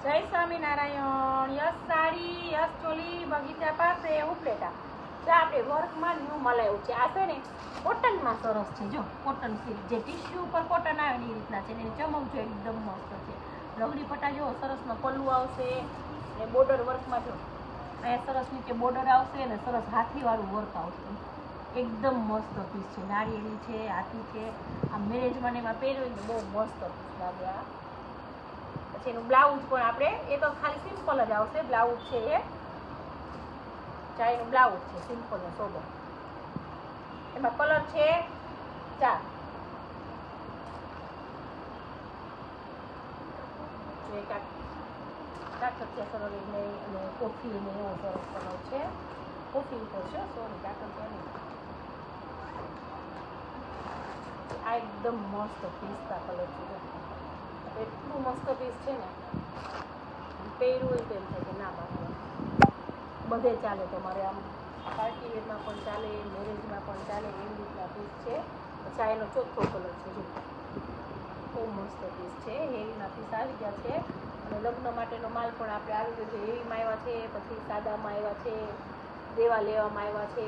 જય Swaminarayan. Yes sari, yes choli, બગીચા પાસે ઉપલેટા. જે આપણે વર્કમાં ન્યૂ મલાયું છે. આ છે ને કોટનમાં સરસ છે. જો કોટન સિલ્ક, જે ટીશ્યુ ઉપર કોટન આવે ને એ રીતના છે ને ચમક જો એકદમ મસ્ત છે. લગડી પટ્ટા જો સરસનો પલ્લુ આવશે ને બોર્ડર વર્કમાં જો અહીંયા સરસ નીચે બોર્ડર આવશે ને સરસ હાથીવાળું વર્ક આવશે. એકદમ મસ્ત પીસ છે. નાળિયેરી છે, હાથી છે. આ મેરેજમાં ને એમાં પહેર્યું ને બહુ મસ્ત પીસ લાગે. આ પછી એનું બ્લાઉઝ પણ આપણે એ તો ખાલી સિમ્પલ જ આવશે. બ્લાઉઝ છે એ ચાઈનું બ્લાઉઝ છે, સિમ્પલ ને સોબર. એમાં કલર છે 4. કાકરિયા કલર ને અને કોફી ને એવો સરસ કલર છે. કોફી ઉપર છે, સોરી કાકરિયા નહીં. આ એકદમ મસ્ત પિસ્તા કલર છે. એટલું મસ્ત પીસ છે ને, પહેર્યું હોય તો એમ થાય કે ના બાપુ બધે ચાલે. તમારે આમ પાર્ટી વેરમાં પણ ચાલે, મેરેજમાં પણ ચાલે, એવી રીતના પીસ છે. પછી આ એનો ચોથો કલર છે. જો બહુ મસ્ત પીસ છે. હેવીના પીસ આવી ગયા છે અને લગ્ન માટેનો માલ પણ આપણે આવી ગયો છે. હેવીમાં આવ્યા છે, પછી સાદામાં આવ્યા છે, દેવા લેવામાં આવ્યા છે.